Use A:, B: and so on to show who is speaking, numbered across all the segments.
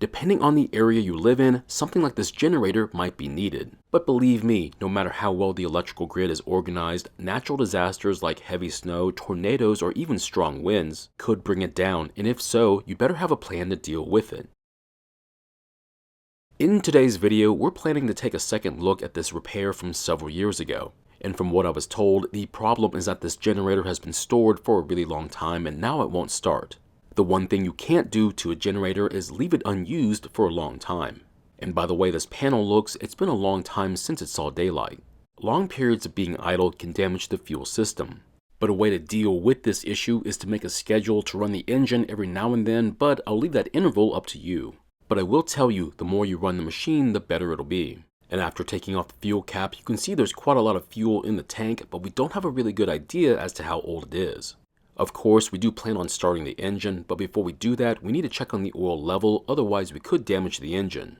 A: Depending on the area you live in, something like this generator might be needed. But believe me, no matter how well the electrical grid is organized, natural disasters like heavy snow, tornadoes, or even strong winds could bring it down, and if so, you better have a plan to deal with it. In today's video, we're planning to take a second look at this repair from several years ago. And from what I was told, the problem is that this generator has been stored for a really long time and now it won't start. The one thing you can't do to a generator is leave it unused for a long time. And by the way this panel looks, it's been a long time since it saw daylight. Long periods of being idle can damage the fuel system. But a way to deal with this issue is to make a schedule to run the engine every now and then, but I'll leave that interval up to you. But I will tell you, the more you run the machine, the better it'll be. And after taking off the fuel cap, you can see there's quite a lot of fuel in the tank, but we don't have a really good idea as to how old it is. Of course, we do plan on starting the engine, but before we do that, we need to check on the oil level, otherwise we could damage the engine.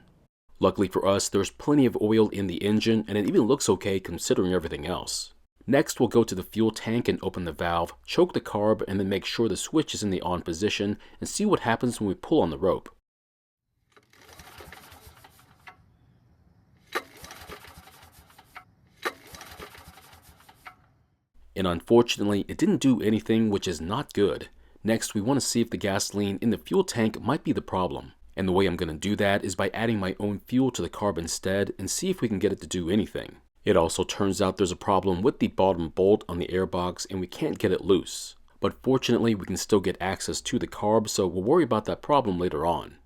A: Luckily for us, there's plenty of oil in the engine, and it even looks okay considering everything else. Next, we'll go to the fuel tank and open the valve, choke the carb, and then make sure the switch is in the on position, and see what happens when we pull on the rope. And unfortunately, it didn't do anything, which is not good. Next, we want to see if the gasoline in the fuel tank might be the problem. And the way I'm going to do that is by adding my own fuel to the carb instead and see if we can get it to do anything. It also turns out there's a problem with the bottom bolt on the airbox and we can't get it loose. But fortunately, we can still get access to the carb, so we'll worry about that problem later on.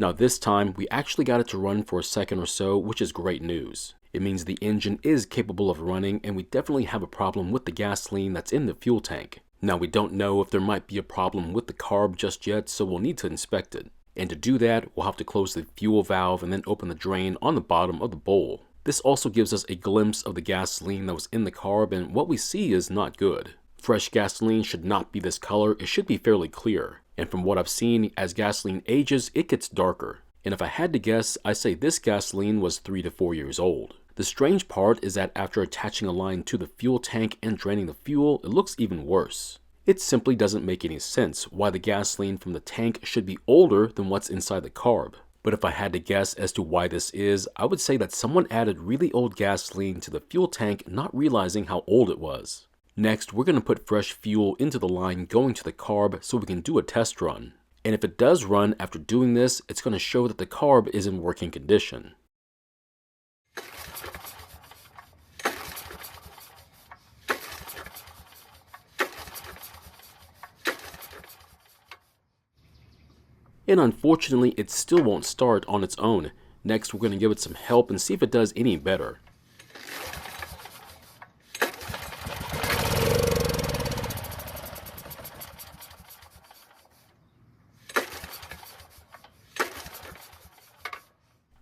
A: Now this time, we actually got it to run for a second or so, which is great news. It means the engine is capable of running, and we definitely have a problem with the gasoline that's in the fuel tank. Now we don't know if there might be a problem with the carb just yet, so we'll need to inspect it. And to do that, we'll have to close the fuel valve and then open the drain on the bottom of the bowl. This also gives us a glimpse of the gasoline that was in the carb, and what we see is not good. Fresh gasoline should not be this color, it should be fairly clear. And from what I've seen, as gasoline ages, it gets darker. And if I had to guess, I say this gasoline was 3 to 4 years old. The strange part is that after attaching a line to the fuel tank and draining the fuel, it looks even worse. It simply doesn't make any sense why the gasoline from the tank should be older than what's inside the carb. But if I had to guess as to why this is, I would say that someone added really old gasoline to the fuel tank not realizing how old it was. Next, we're going to put fresh fuel into the line going to the carb so we can do a test run. And if it does run after doing this, it's going to show that the carb is in working condition. And unfortunately, it still won't start on its own. Next, we're going to give it some help and see if it does any better.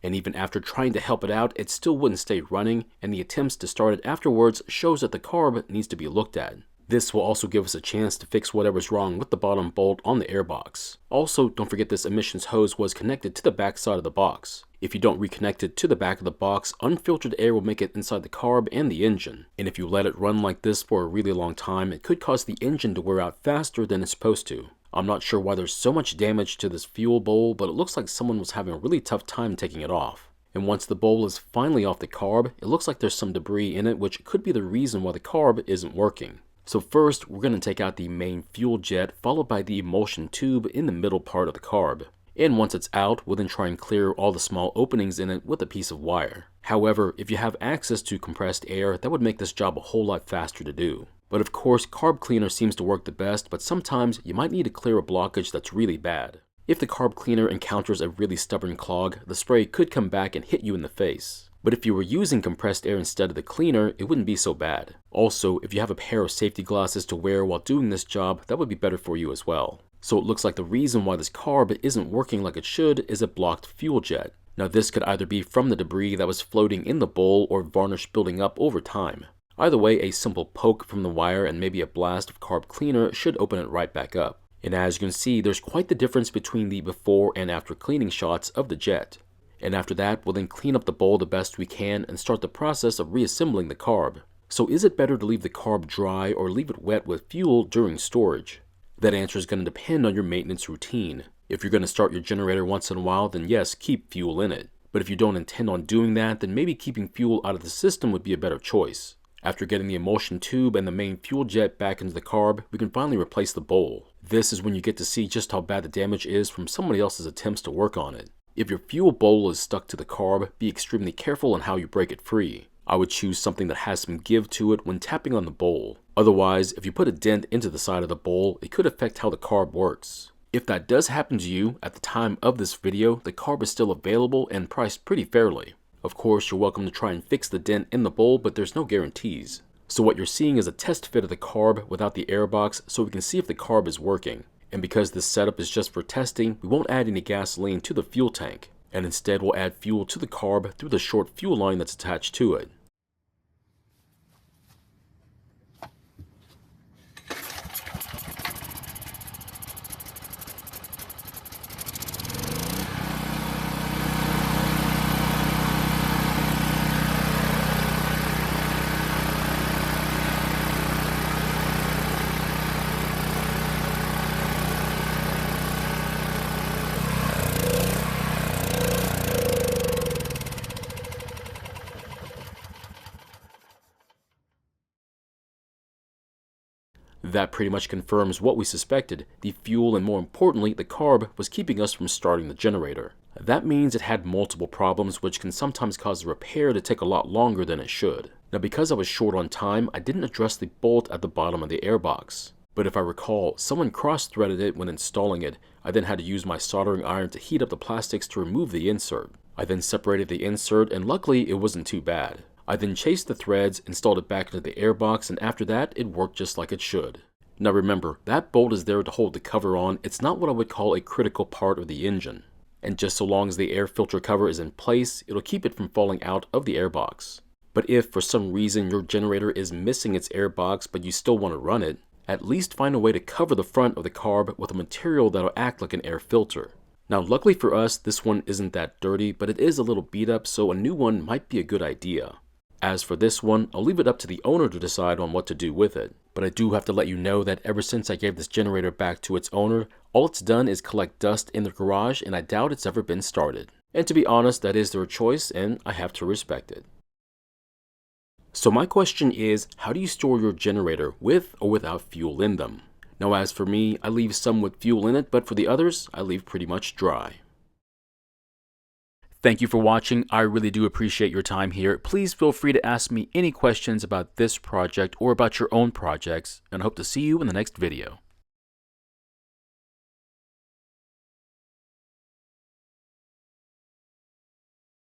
A: And even after trying to help it out, it still wouldn't stay running, and the attempts to start it afterwards shows that the carb needs to be looked at. This will also give us a chance to fix whatever's wrong with the bottom bolt on the airbox. Also, don't forget this emissions hose was connected to the back side of the box. If you don't reconnect it to the back of the box, unfiltered air will make it inside the carb and the engine. And if you let it run like this for a really long time, it could cause the engine to wear out faster than it's supposed to. I'm not sure why there's so much damage to this fuel bowl, but it looks like someone was having a really tough time taking it off. And once the bowl is finally off the carb, it looks like there's some debris in it, which could be the reason why the carb isn't working. So first, we're going to take out the main fuel jet, followed by the emulsion tube in the middle part of the carb. And once it's out, we'll then try and clear all the small openings in it with a piece of wire. However, if you have access to compressed air, that would make this job a whole lot faster to do. But of course, carb cleaner seems to work the best, but sometimes you might need to clear a blockage that's really bad. If the carb cleaner encounters a really stubborn clog, the spray could come back and hit you in the face. But if you were using compressed air instead of the cleaner, it wouldn't be so bad. Also, if you have a pair of safety glasses to wear while doing this job, that would be better for you as well. So it looks like the reason why this carb isn't working like it should is a blocked fuel jet. Now this could either be from the debris that was floating in the bowl or varnish building up over time. Either way, a simple poke from the wire and maybe a blast of carb cleaner should open it right back up. And as you can see, there's quite the difference between the before and after cleaning shots of the jet. And after that, we'll then clean up the bowl the best we can and start the process of reassembling the carb. So is it better to leave the carb dry or leave it wet with fuel during storage? That answer is going to depend on your maintenance routine. If you're going to start your generator once in a while, then yes, keep fuel in it. But if you don't intend on doing that, then maybe keeping fuel out of the system would be a better choice. After getting the emulsion tube and the main fuel jet back into the carb, we can finally replace the bowl. This is when you get to see just how bad the damage is from somebody else's attempts to work on it. If your fuel bowl is stuck to the carb, be extremely careful on how you break it free. I would choose something that has some give to it when tapping on the bowl. Otherwise, if you put a dent into the side of the bowl, it could affect how the carb works. If that does happen to you, at the time of this video, the carb is still available and priced pretty fairly. Of course, you're welcome to try and fix the dent in the bowl, but there's no guarantees. So what you're seeing is a test fit of the carb without the air box so we can see if the carb is working. And because this setup is just for testing, we won't add any gasoline to the fuel tank. And instead we'll add fuel to the carb through the short fuel line that's attached to it. That pretty much confirms what we suspected. The fuel and more importantly, the carb was keeping us from starting the generator. That means it had multiple problems which can sometimes cause the repair to take a lot longer than it should. Now because I was short on time, I didn't address the bolt at the bottom of the airbox. But if I recall, someone cross-threaded it when installing it. I then had to use my soldering iron to heat up the plastics to remove the insert. I then separated the insert and luckily it wasn't too bad. I then chased the threads, installed it back into the airbox, and after that, it worked just like it should. Now remember, that bolt is there to hold the cover on. It's not what I would call a critical part of the engine. And just so long as the air filter cover is in place, it'll keep it from falling out of the airbox. But if for some reason your generator is missing its airbox but you still want to run it, at least find a way to cover the front of the carb with a material that'll act like an air filter. Now luckily for us, this one isn't that dirty, but it is a little beat up, so a new one might be a good idea. As for this one, I'll leave it up to the owner to decide on what to do with it. But I do have to let you know that ever since I gave this generator back to its owner, all it's done is collect dust in the garage and I doubt it's ever been started. And to be honest, that is their choice and I have to respect it. So my question is, how do you store your generator with or without fuel in them? Now as for me, I leave some with fuel in it, but for the others, I leave pretty much dry. Thank you for watching. I really do appreciate your time here. Please feel free to ask me any questions about this project or about your own projects, and I hope to see you in the next video.